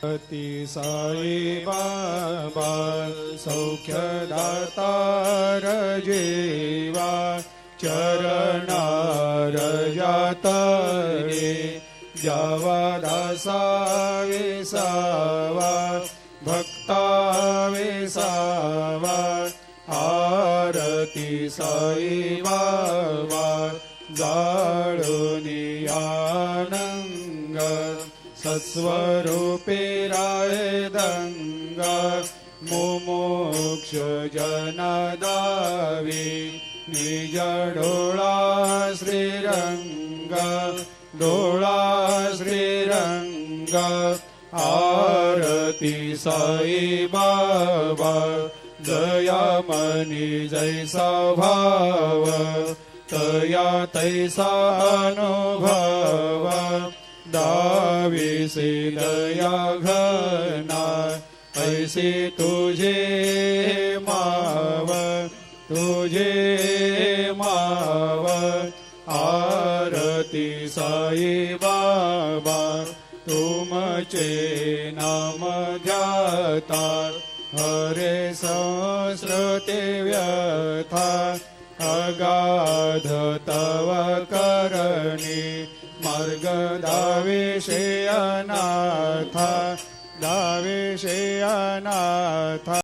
अति साई बाबा सौख्यदातार जेवा चरणार जातरे जावा दासा विसावा भक्ता विसावा आरती साई बाबा जाळुनी आनंग सत्स्वरूपे राय दंग मुमुक्ष जनदावी निज डोळा श्रीरंग डोळा श्रीरंग आरती साई बाबा जया मनी जैसा भाव तया तैसा अनुभव दाविसे दया घना ऐसे तुझे माव आरती साई बाबा तुमचे नाम ध्याता हरे संस्कृते व्यथा अगाध तव करणी मार्ग दाविषे अनाथा